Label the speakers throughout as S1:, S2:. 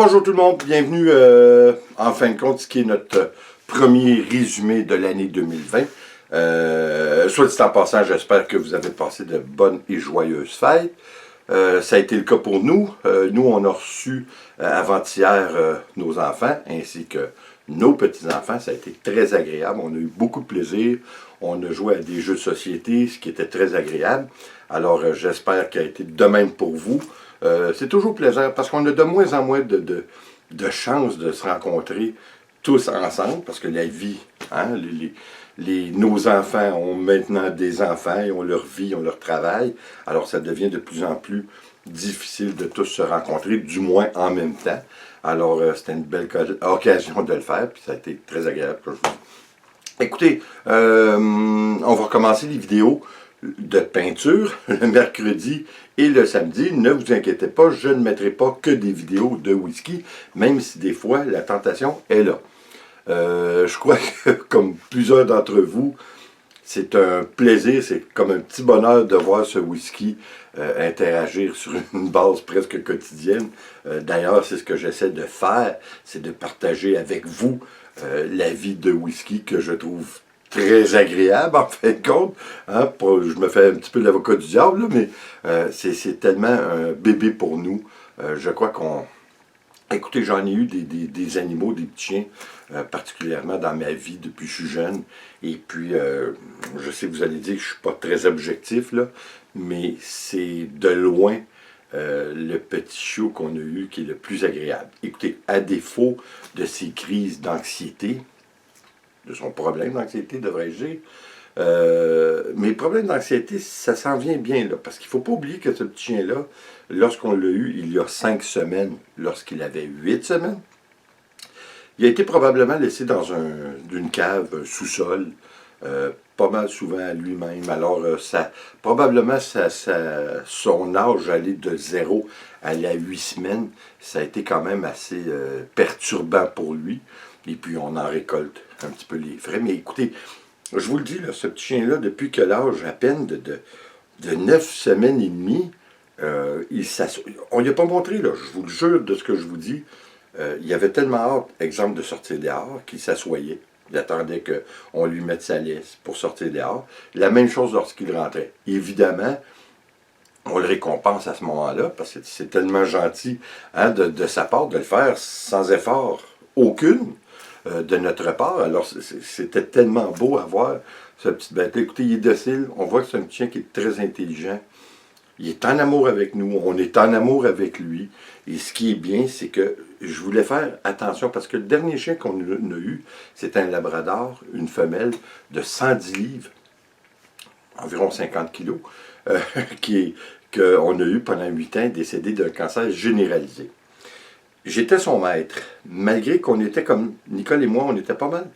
S1: Bonjour tout le monde, bienvenue en fin de compte, ce qui est notre premier résumé de l'année 2020. Soit dit en passant, j'espère que vous avez passé de bonnes et joyeuses fêtes. Ça a été le cas pour nous. Nous, on a reçu avant-hier nos enfants ainsi que nos petits-enfants. Ça a été très agréable. On a eu beaucoup de plaisir. On a joué à des jeux de société, ce qui était très agréable. Alors, j'espère qu'il a été de même pour vous. C'est toujours plaisant parce qu'on a de moins en moins de chances de se rencontrer tous ensemble parce que la vie, hein, nos enfants ont maintenant des enfants, ils ont leur vie, ils ont leur travail. Alors ça devient de plus en plus difficile de tous se rencontrer, du moins en même temps. Alors c'était une belle occasion de le faire, puis ça a été très agréable, comme je vous dis. Écoutez, on va recommencer les vidéos de peinture le mercredi et le samedi. Ne vous inquiétez pas, je ne mettrai pas que des vidéos de whisky, même si des fois la tentation est là. Je crois que, comme plusieurs d'entre vous, c'est un plaisir, c'est comme un petit bonheur de voir ce whisky interagir sur une base presque quotidienne. D'ailleurs, c'est ce que j'essaie de faire, c'est de partager avec vous la vie de whisky que je trouve très agréable, en fin de compte. Hein, je me fais un petit peu l'avocat du diable, là, mais c'est tellement un bébé pour nous. Je crois qu'on... Écoutez, j'en ai eu des animaux, des petits chiens, particulièrement dans ma vie depuis que je suis jeune. Et puis, je sais que vous allez dire que je ne suis pas très objectif, là, mais c'est de loin le petit chiot qu'on a eu qui est le plus agréable. Écoutez, à défaut de ses crises d'anxiété, de son problème d'anxiété, devrais-je dire, mes problèmes d'anxiété, ça s'en vient bien, là, parce qu'il ne faut pas oublier que ce petit chien-là, lorsqu'on l'a eu il y a 5 semaines, lorsqu'il avait 8 semaines, il a été probablement laissé dans une cave, un sous-sol, pas mal souvent à lui-même. Alors, probablement son âge allé de 0 à la 8 semaines, ça a été quand même assez perturbant pour lui. Et puis, on en récolte un petit peu les frais. Mais écoutez, je vous le dis, là, ce petit chien-là, depuis que l'âge à peine de 9 semaines et demie, on ne lui a pas montré, là, je vous le jure de ce que je vous dis, il avait tellement hâte, exemple, de sortir dehors, qu'il s'assoyait. Il attendait qu'on lui mette sa laisse pour sortir dehors. La même chose lorsqu'il rentrait. Évidemment, on le récompense à ce moment-là, parce que c'est tellement gentil hein, de sa part de le faire sans effort aucune de notre part. Alors, c'était tellement beau à voir, ce petit bête. Écoutez, il est docile. On voit que c'est un petit chien qui est très intelligent. Il est en amour avec nous. On est en amour avec lui. Et ce qui est bien, c'est que je voulais faire attention, parce que le dernier chien qu'on a eu, c'était un labrador, une femelle de 110 livres, environ 50 kilos, qu'on a eu pendant 8 ans, décédé d'un cancer généralisé. J'étais son maître, malgré qu'on était comme, Nicole et moi, on était pas mal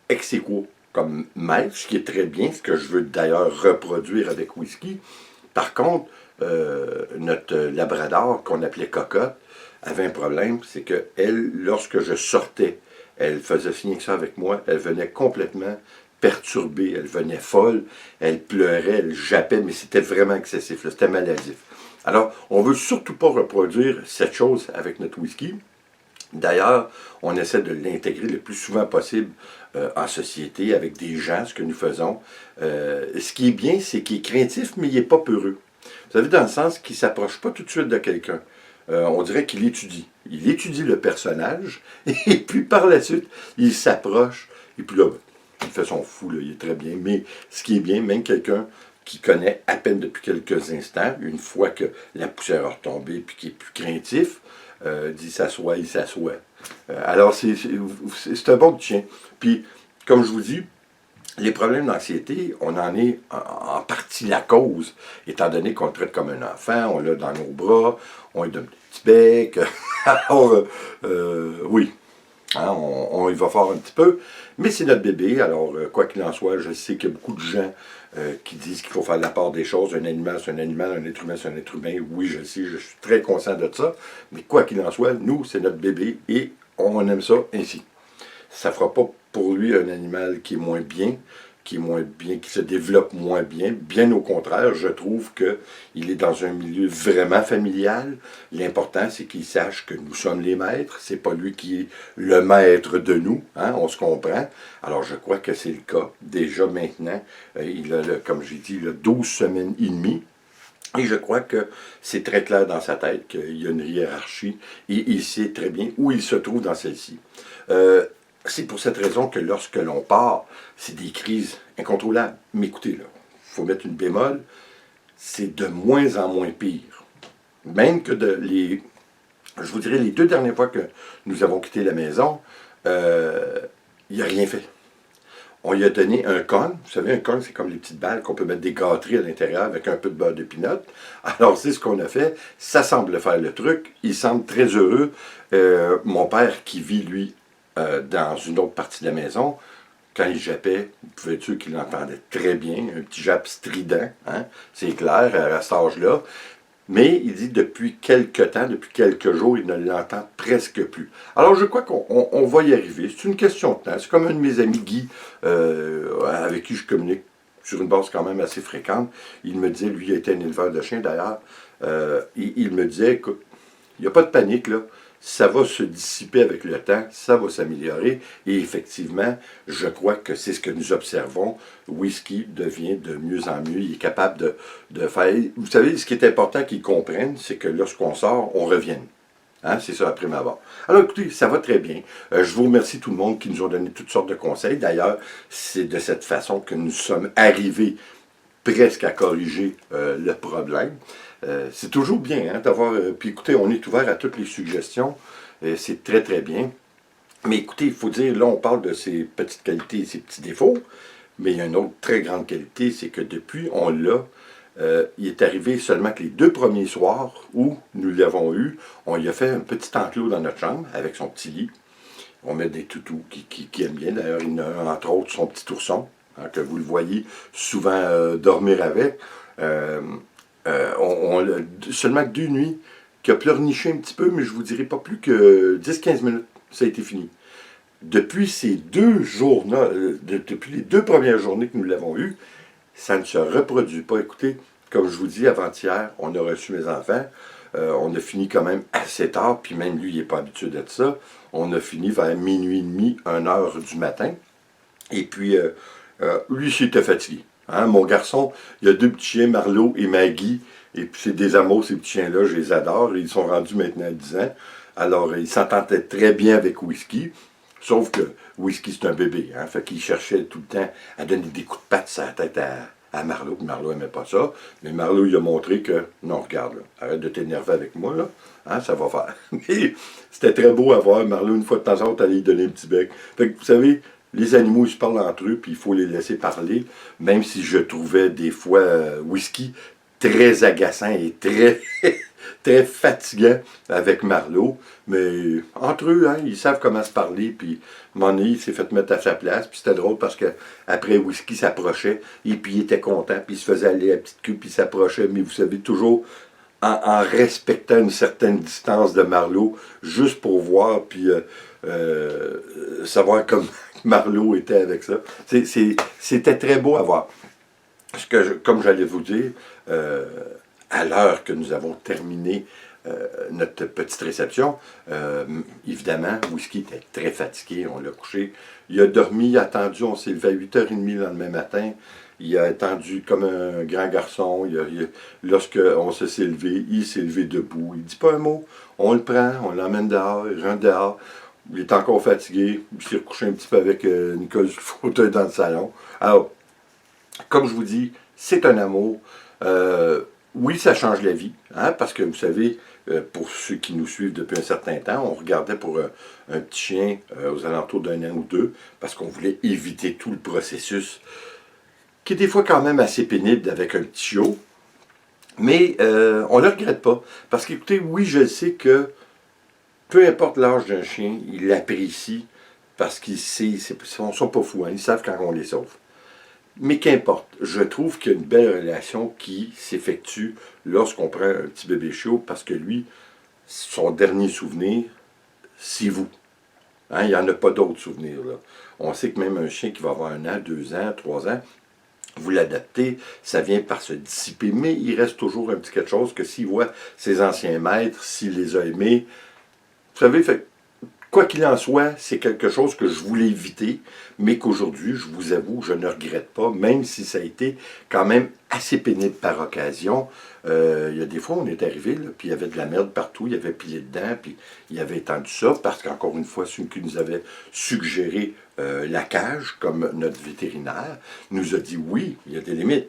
S1: ex aequo comme maître, ce qui est très bien, ce que je veux d'ailleurs reproduire avec whisky. Par contre, notre labrador, qu'on appelait Cocotte, avait un problème, c'est qu'elle, lorsque je sortais, elle faisait signer que ça avec moi, elle venait complètement perturbée, elle venait folle, elle pleurait, elle jappait, mais c'était vraiment excessif, c'était maladif. Alors, on ne veut surtout pas reproduire cette chose avec notre whisky. D'ailleurs, on essaie de l'intégrer le plus souvent possible en société, avec des gens, ce que nous faisons. Ce qui est bien, c'est qu'il est craintif, mais il n'est pas peureux. Vous savez, dans le sens qu'il ne s'approche pas tout de suite de quelqu'un. On dirait qu'il étudie. Il étudie le personnage, et puis par la suite, il s'approche, et puis là, il fait son fou, là, il est très bien. Mais ce qui est bien, même quelqu'un qui connaît à peine depuis quelques instants, une fois que la poussière a retombé, puis qui est plus craintif, dit s'assoit, il s'assoit. Alors, c'est un bon petit chien. Puis, comme je vous dis, les problèmes d'anxiété, on en est en partie la cause, étant donné qu'on le traite comme un enfant, on l'a dans nos bras, on lui donne un petit bec. Alors, oui, hein, on y va fort un petit peu, mais c'est notre bébé, alors quoi qu'il en soit, je sais qu'il y a beaucoup de gens qui disent qu'il faut faire la part des choses. Un animal, c'est un animal, un être humain, c'est un être humain. Oui, je le sais, je suis très conscient de ça, mais quoi qu'il en soit, nous, c'est notre bébé et on aime ça ainsi. Ça ne fera pas pour lui un animal qui est moins bien, qui est moins bien, qui se développe moins bien. Bien au contraire, je trouve qu'il est dans un milieu vraiment familial. L'important, c'est qu'il sache que nous sommes les maîtres. C'est pas lui qui est le maître de nous. Hein, on se comprend. Alors, je crois que c'est le cas. Déjà maintenant, il a, comme j'ai dit, il a 12 semaines et demie. Et je crois que c'est très clair dans sa tête qu'il y a une hiérarchie et il sait très bien où il se trouve dans celle-ci. C'est pour cette raison que lorsque l'on part, c'est des crises incontrôlables. Mais écoutez, là, il faut mettre une bémol, c'est de moins en moins pire. Même que je vous dirais, les 2 dernières fois que nous avons quitté la maison, il n'a rien fait. On lui a donné un cône. Vous savez, un cône, c'est comme les petites balles qu'on peut mettre des gâteries à l'intérieur avec un peu de beurre de pinot. Alors, c'est ce qu'on a fait. Ça semble faire le truc. Il semble très heureux. Mon père, qui vit, lui, dans une autre partie de la maison, quand il jappait, vous pouvez être sûr qu'il l'entendait très bien. Un petit jappe strident, hein? C'est clair, à cet âge-là. Mais il dit depuis quelques temps, depuis quelques jours, il ne l'entend presque plus. Alors je crois qu'on va y arriver. C'est une question de temps. C'est comme un de mes amis, Guy, avec qui je communique sur une base quand même assez fréquente. Il me disait, lui, il était un éleveur de chiens d'ailleurs, il me disait, écoute, il n'y a pas de panique là. Ça va se dissiper avec le temps, ça va s'améliorer. Et effectivement, je crois que c'est ce que nous observons. Whisky devient de mieux en mieux. Il est capable de faire... Vous savez, ce qui est important qu'ils comprennent, c'est que lorsqu'on sort, on revienne. Hein, c'est ça, après ma barre. Alors écoutez, ça va très bien. Je vous remercie tout le monde qui nous ont donné toutes sortes de conseils. D'ailleurs, c'est de cette façon que nous sommes arrivés presque à corriger le problème. C'est toujours bien hein, d'avoir... puis écoutez, on est ouvert à toutes les suggestions. C'est très, très bien. Mais écoutez, il faut dire, là, on parle de ses petites qualités et ses petits défauts. Mais il y a une autre très grande qualité, c'est que depuis, on l'a. Il est arrivé seulement que les 2 premiers soirs où nous l'avons eu, on lui a fait un petit enclos dans notre chambre avec son petit lit. On met des toutous qui aiment bien. D'ailleurs, il y en a entre autres son petit ourson, hein, que vous le voyez souvent dormir avec. Seulement que 2 nuits, qui a pleurniché un petit peu, mais je vous dirai pas plus que 10-15 minutes, ça a été fini. Depuis ces 2 jours-là, depuis les 2 premières journées que nous l'avons eu, ça ne se reproduit pas. Écoutez, comme je vous dis, avant-hier, on a reçu mes enfants. On a fini quand même assez tard, puis même lui, il n'est pas habitué d'être ça. On a fini vers minuit et demi, 1h du matin. Et puis, lui, c'était fatigué. Hein? Mon garçon, il y a 2 petits chiens, Marlo et Maggie. Et puis, c'est des amours, ces petits chiens-là, je les adore. Ils sont rendus maintenant à 10 ans. Alors, ils s'entendaient très bien avec Whisky. Sauf que Whisky, c'est un bébé. Hein? Fait qu'il cherchait tout le temps à donner des coups de patte sur la tête à Marlo. Puis Marlo n'aimait pas ça. Mais Marlo, il a montré que, non, regarde, là, arrête de t'énerver avec moi, là. Hein, ça va faire. Mais c'était très beau à voir. Marlo, une fois de temps en temps, aller lui donner un petit bec. Fait que, vous savez, les animaux, ils se parlent entre eux, puis il faut les laisser parler. Même si je trouvais des fois Whisky très agaçant et très, très fatigant avec Marlo. Mais entre eux, hein, ils savent comment se parler. Puis, Money s'est fait mettre à sa place. Puis c'était drôle parce que après Whisky s'approchait. Et puis il était content. Puis il se faisait aller à la petite queue. Puis il s'approchait. Mais vous savez, toujours en respectant une certaine distance de Marlo. Juste pour voir. Puis savoir comment Marlo était avec ça. C'était très beau à voir. Parce que, comme j'allais vous dire, à l'heure que nous avons terminé notre petite réception, évidemment, Whisky était très fatigué, on l'a couché. Il a dormi, il a attendu, on s'est levé à 8h30 le lendemain matin. Il a attendu comme un grand garçon. Lorsqu'on s'est levé, il s'est levé debout. Il ne dit pas un mot. On le prend, on l'emmène dehors, il rentre dehors. Il est encore fatigué. Il s'est recouché un petit peu avec Nicole sur le fauteuil dans le salon. Alors, comme je vous dis, c'est un amour. Oui, ça change la vie, hein, parce que vous savez, pour ceux qui nous suivent depuis un certain temps, on regardait pour un petit chien aux alentours d'1 an ou 2, parce qu'on voulait éviter tout le processus, qui est des fois quand même assez pénible avec un petit chiot, mais on ne le regrette pas, parce qu'écoutez, oui, je sais que peu importe l'âge d'un chien, il l'apprécie, parce qu'ils ne sont pas fous, hein, ils savent quand on les sauve. Mais qu'importe, je trouve qu'il y a une belle relation qui s'effectue lorsqu'on prend un petit bébé chiot, parce que lui, son dernier souvenir, c'est vous. Hein, il n'y en a pas d'autres souvenirs. Là. On sait que même un chien qui va avoir 1 an, 2 ans, 3 ans, vous l'adaptez, ça vient par se dissiper, mais il reste toujours un petit quelque chose que s'il voit ses anciens maîtres, s'il les a aimés, vous savez, fait, quoi qu'il en soit, c'est quelque chose que je voulais éviter, mais qu'aujourd'hui, je vous avoue, je ne regrette pas, même si ça a été quand même assez pénible par occasion. Il y a des fois, on est arrivé, là, puis il y avait de la merde partout, il y avait pilé dedans, puis il avait étendu ça, parce qu'encore une fois, celui qui nous avait suggéré la cage, comme notre vétérinaire, nous a dit oui, il y a des limites.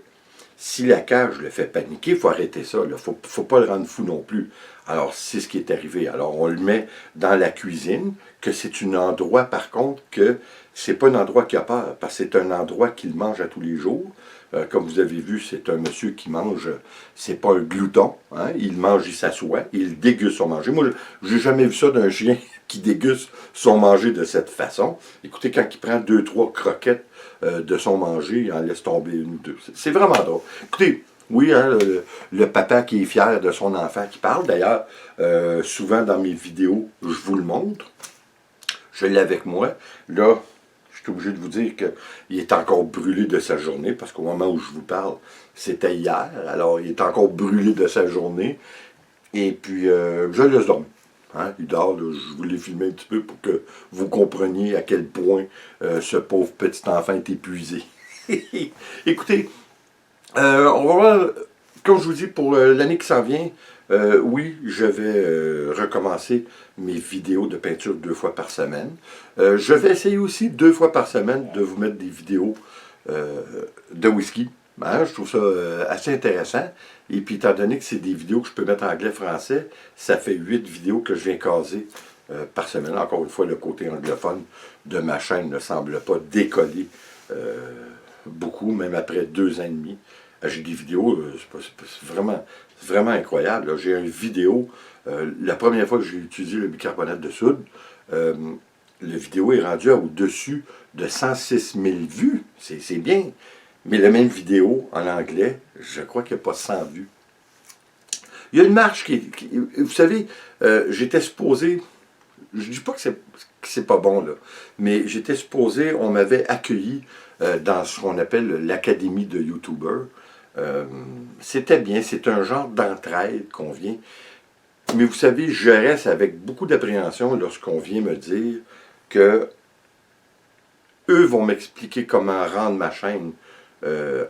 S1: Si la cage le fait paniquer, il faut arrêter ça. Il ne faut pas le rendre fou non plus. Alors, c'est ce qui est arrivé. Alors, on le met dans la cuisine, que c'est un endroit, par contre, que c'est pas un endroit qui a peur, parce que c'est un endroit qu'il mange à tous les jours. Comme vous avez vu, c'est un monsieur qui mange, c'est pas un glouton, hein? Il mange, il s'assoit, il déguste son manger. Moi, j'ai jamais vu ça d'un chien qui déguste son manger de cette façon. Écoutez, quand il prend 2-3 croquettes de son manger, il en laisse tomber 1 ou 2. C'est vraiment drôle. Écoutez, oui, hein, le papa qui est fier de son enfant qui parle. D'ailleurs, souvent dans mes vidéos, je vous le montre. Je l'ai avec moi. Là, je suis obligé de vous dire qu'il est encore brûlé de sa journée, parce qu'au moment où je vous parle, c'était hier. Alors, il est encore brûlé de sa journée. Et puis, je le laisse dormir. Hein, il dort, là, je voulais filmer un petit peu pour que vous compreniez à quel point ce pauvre petit enfant est épuisé. Écoutez, on va voir, comme je vous dis, pour l'année qui s'en vient, oui, je vais recommencer mes vidéos de peinture 2 fois par semaine. Je vais essayer aussi 2 fois par semaine de vous mettre des vidéos de whisky. Hein, je trouve ça assez intéressant. Et puis, étant donné que c'est des vidéos que je peux mettre en anglais-français, ça fait 8 vidéos que je viens caser par semaine. Encore une fois, le côté anglophone de ma chaîne ne semble pas décoller beaucoup, même après 2 ans et demi. J'ai des vidéos, c'est vraiment incroyable. J'ai une vidéo, la première fois que j'ai utilisé le bicarbonate de soude, la vidéo est rendue au-dessus de 106 000 vues. C'est bien. Mais la même vidéo en anglais, je crois qu'il n'y a pas 100 vues. Il y a une marche vous savez, j'étais supposé, je ne dis pas que c'est pas bon, là, mais j'étais supposé, on m'avait accueilli dans ce qu'on appelle l'Académie de YouTubers. C'était bien, c'est un genre d'entraide qu'on vient. Mais vous savez, je reste avec beaucoup d'appréhension lorsqu'on vient me dire que eux vont m'expliquer comment rendre ma chaîne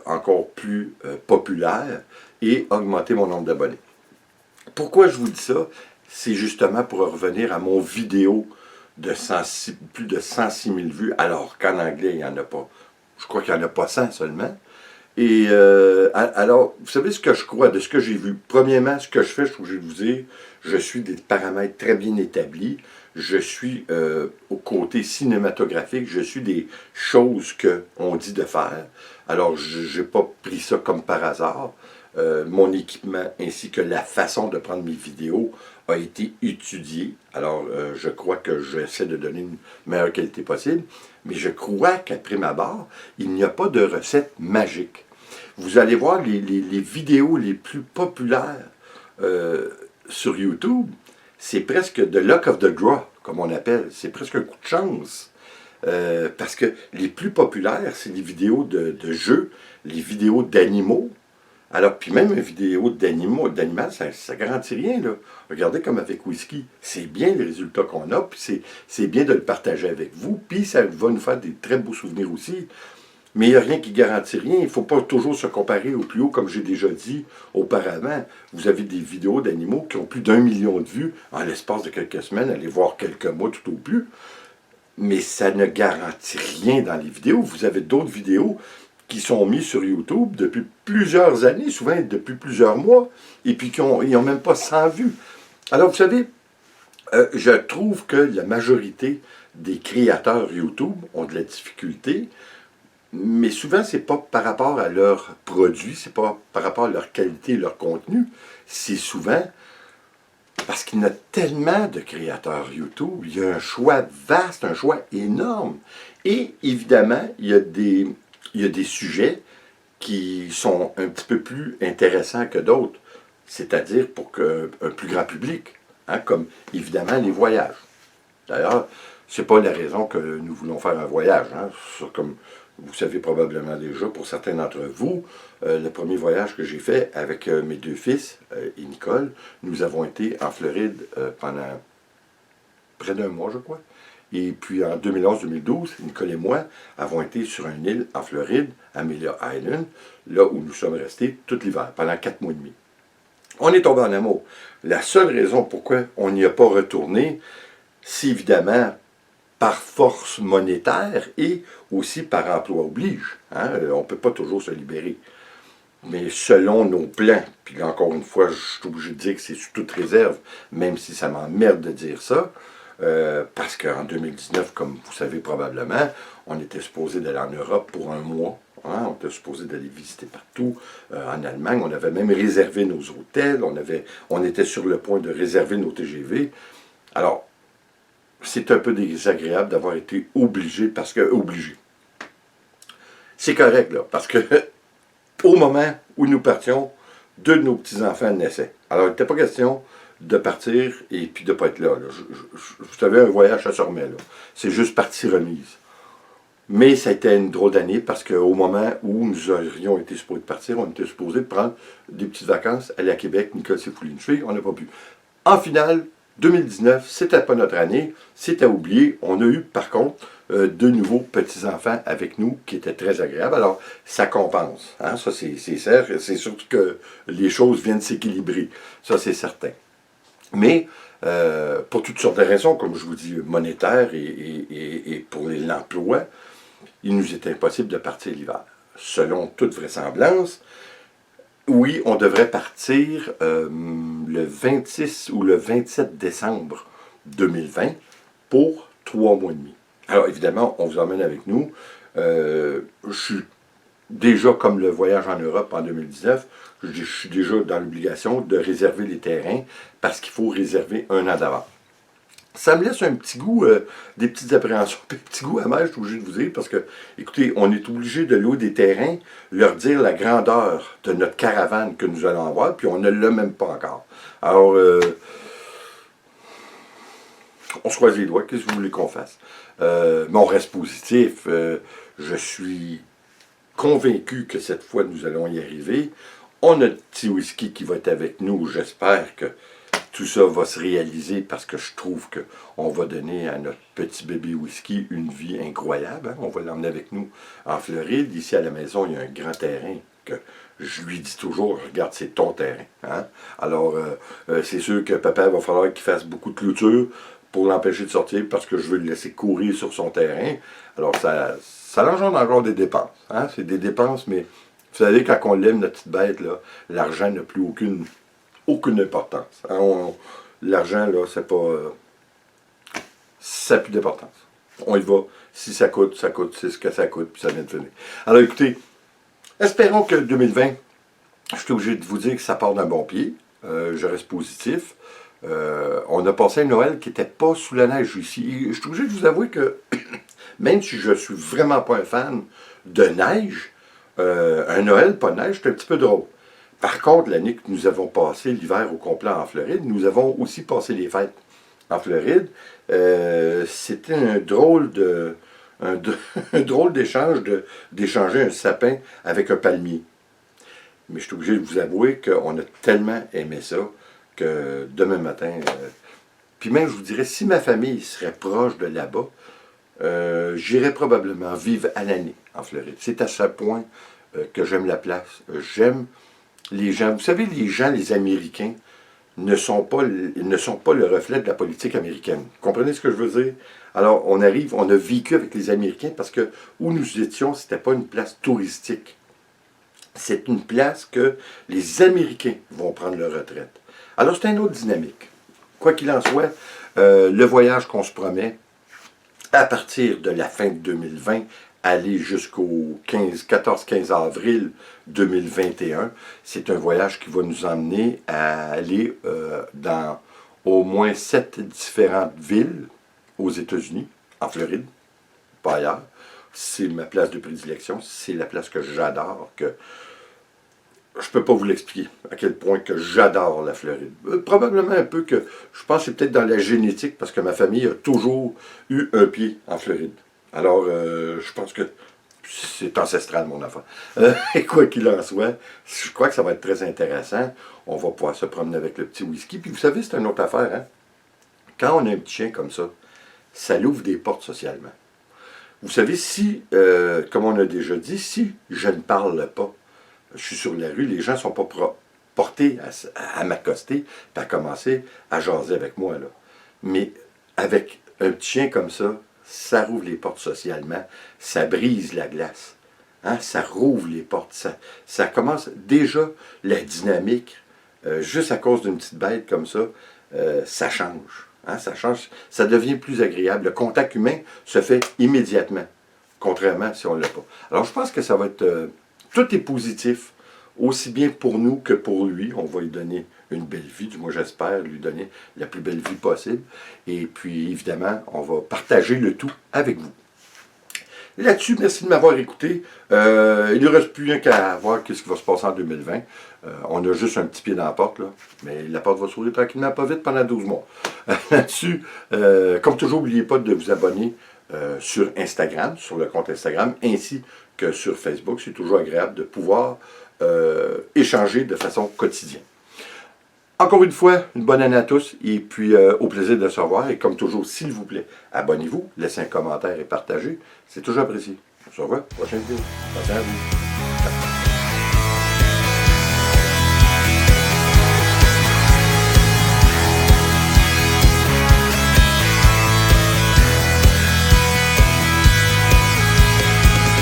S1: encore plus populaire et augmenter mon nombre d'abonnés. Pourquoi je vous dis ça? C'est justement pour revenir à mon vidéo de plus de 106 000 vues, alors qu'en anglais, il n'y en a pas. Je crois qu'il n'y en a pas 100 seulement. Et alors, vous savez ce que je crois de ce que j'ai vu? Premièrement, ce que je fais, je suis obligé de vous dire, je suis des paramètres très bien établis. Je suis au côté cinématographique, je suis des choses qu'on dit de faire. Alors, je n'ai pas pris ça comme par hasard. Mon équipement ainsi que la façon de prendre mes vidéos a été étudiée. Alors, je crois que j'essaie de donner une meilleure qualité possible. Mais je crois qu'après ma barre, il n'y a pas de recette magique. Vous allez voir les vidéos les plus populaires sur YouTube, c'est presque the luck of the draw, comme on appelle. C'est presque un coup de chance. Parce que les plus populaires, c'est les vidéos de jeux, les vidéos d'animaux. Alors, puis même une vidéo d'animal, ça ne garantit rien, là. Regardez comme avec Whisky, c'est bien les résultats qu'on a, puis c'est bien de le partager avec vous, puis ça va nous faire des très beaux souvenirs aussi. Mais il n'y a rien qui garantit rien. Il ne faut pas toujours se comparer au plus haut, comme j'ai déjà dit auparavant. Vous avez des vidéos d'animaux qui ont plus d'1 million de vues en l'espace de quelques semaines, allez voir quelques mois tout au plus. Mais ça ne garantit rien dans les vidéos. Vous avez d'autres vidéos qui sont mises sur YouTube depuis plusieurs années, souvent depuis plusieurs mois, et puis ils n'ont même pas 100 vues. Alors, vous savez, je trouve que la majorité des créateurs YouTube ont de la difficulté, mais souvent, ce n'est pas par rapport à leurs produits, c'est pas par rapport à leur qualité, leur contenu, c'est souvent parce qu'il y a tellement de créateurs YouTube, il y a un choix vaste, un choix énorme. Et évidemment, il y a des sujets qui sont un petit peu plus intéressants que d'autres, c'est-à-dire pour un plus grand public, hein, comme évidemment les voyages. D'ailleurs, c'est pas la raison que nous voulons faire un voyage. Hein. Comme vous savez probablement déjà, pour certains d'entre vous, le premier voyage que j'ai fait avec mes deux fils et Nicole, nous avons été en Floride pendant près d'un mois, je crois. Et puis en 2011-2012, Nicole et moi avons été sur une île en Floride, Amelia Island, là où nous sommes restés tout l'hiver, pendant 4 mois et demi. On est tombé en amour. La seule raison pourquoi on n'y a pas retourné, c'est évidemment par force monétaire et aussi par emploi oblige. Hein? On ne peut pas toujours se libérer. Mais selon nos plans, puis là, encore une fois, je suis obligé de dire que c'est sous toute réserve, même si ça m'emmerde de dire ça, parce qu'en 2019, comme vous savez probablement, on était supposé d'aller en Europe pour un mois. Hein? On était supposé d'aller visiter partout. En Allemagne, on avait même réservé nos hôtels. On était sur le point de réserver nos TGV. Alors, c'est un peu désagréable d'avoir été obligé, parce que, obligé. C'est correct, là, parce que au moment où nous partions, 2 de nos petits-enfants naissaient. Alors, il n'était pas question de partir et puis de ne pas être là. Vous savez, un voyage, ça se remet, là. C'est juste partie remise. Mais ça a été une drôle d'année parce qu'au moment où nous aurions été supposés de partir, on était supposés de prendre des petites vacances, aller à Québec, Nicole s'est foulée une cheville, on n'a pas pu. En finale, 2019, c'était pas notre année, c'était oublié. On a eu, par contre, 2 nouveaux petits-enfants avec nous qui étaient très agréables. Alors, ça compense. Hein? Ça, c'est certain. C'est surtout que les choses viennent s'équilibrer. Ça, c'est certain. Mais, pour toutes sortes de raisons, comme je vous dis, monétaires et pour l'emploi, il nous est impossible de partir l'hiver. Selon toute vraisemblance, oui, on devrait partir le 26 ou le 27 décembre 2020 pour 3 mois et demi. Alors évidemment, on vous emmène avec nous. Je suis déjà, comme le voyage en Europe en 2019, je suis déjà dans l'obligation de réserver les terrains parce qu'il faut réserver un an d'avance. Ça me laisse un petit goût, des petites appréhensions, un petit goût amer, je suis obligé de vous dire, parce que, écoutez, on est obligé de louer des terrains, leur dire la grandeur de notre caravane que nous allons avoir, puis on ne l'a même pas encore. Alors, on se croise les doigts, qu'est-ce que vous voulez qu'on fasse? Mais on reste positif, je suis convaincu que cette fois, nous allons y arriver. On a le petit whisky qui va être avec nous, j'espère que tout ça va se réaliser parce que je trouve qu'on va donner à notre petit bébé whisky une vie incroyable. Hein? On va l'emmener avec nous en Floride. Ici à la maison, il y a un grand terrain que je lui dis toujours, regarde, c'est ton terrain. Hein? Alors, c'est sûr que papa va falloir qu'il fasse beaucoup de clôture pour l'empêcher de sortir parce que je veux le laisser courir sur son terrain. Alors, ça engendre encore des dépenses. Hein? C'est des dépenses, mais vous savez, quand on l'aime, notre petite bête, là, l'argent n'a plus aucune importance. Hein, l'argent, là, c'est pas... ça n'a plus d'importance. On y va. Si ça coûte, c'est ce que ça coûte, puis ça vient de finir. Alors écoutez, espérons que 2020, je suis obligé de vous dire que ça part d'un bon pied. Je reste positif. On a passé un Noël qui n'était pas sous la neige ici. Je suis obligé de vous avouer que, même si je ne suis vraiment pas un fan de neige, un Noël pas de neige, c'est un petit peu drôle. Par contre, l'année que nous avons passé l'hiver au complet en Floride, nous avons aussi passé les fêtes en Floride. C'était un drôle d'échange d'échanger un sapin avec un palmier. Mais je suis obligé de vous avouer qu'on a tellement aimé ça que demain matin, puis même je vous dirais, si ma famille serait proche de là-bas, j'irais probablement vivre à l'année en Floride. C'est à ce point que j'aime la place. J'aime les gens. Vous savez, les gens, les Américains, ne sont pas le reflet de la politique américaine. Vous comprenez ce que je veux dire? Alors, on a vécu avec les Américains parce que où nous étions, c'était pas une place touristique. C'est une place que les Américains vont prendre leur retraite. Alors, c'est une autre dynamique. Quoi qu'il en soit, le voyage qu'on se promet, à partir de la fin de 2020, aller jusqu'au 14-15 avril 2021, c'est un voyage qui va nous emmener à aller dans au moins 7 différentes villes aux États-Unis, en Floride, pas ailleurs. C'est ma place de prédilection, c'est la place que j'adore, que je peux pas vous l'expliquer à quel point que j'adore la Floride. Probablement un peu que, je pense que c'est peut-être dans la génétique, parce que ma famille a toujours eu un pied en Floride. Alors, je pense que c'est ancestral, mon enfant. Et quoi qu'il en soit, je crois que ça va être très intéressant. On va pouvoir se promener avec le petit whisky. Puis vous savez, c'est une autre affaire, hein? Quand on a un petit chien comme ça l'ouvre des portes socialement. Vous savez, si, comme on a déjà dit, si je ne parle pas, je suis sur la rue, les gens ne sont pas portés à m'accoster et à commencer à jaser avec moi. Là. Mais avec un petit chien comme ça rouvre les portes socialement, ça brise la glace, hein, ça rouvre les portes, ça commence déjà la dynamique, juste à cause d'une petite bête comme ça change. Hein, ça change, ça devient plus agréable. Le contact humain se fait immédiatement, contrairement si on ne l'a pas. Alors je pense que ça va être... tout est positif, aussi bien pour nous que pour lui. On va lui donner une belle vie, du moins j'espère lui donner la plus belle vie possible. Et puis évidemment, on va partager le tout avec vous. Là-dessus, merci de m'avoir écouté. Il ne reste plus rien qu'à voir ce qui va se passer en 2020. On a juste un petit pied dans la porte, là. Mais la porte va s'ouvrir tranquillement, pas vite, pendant 12 mois. Là-dessus, comme toujours, n'oubliez pas de vous abonner sur Instagram, sur le compte Instagram, ainsi que sur Facebook. C'est toujours agréable de pouvoir échanger de façon quotidienne. Encore une fois, une bonne année à tous et puis au plaisir de se revoir. Et comme toujours, s'il vous plaît, abonnez-vous, laissez un commentaire et partagez. C'est toujours apprécié. On se revoit, prochaine vidéo. Attention à vous.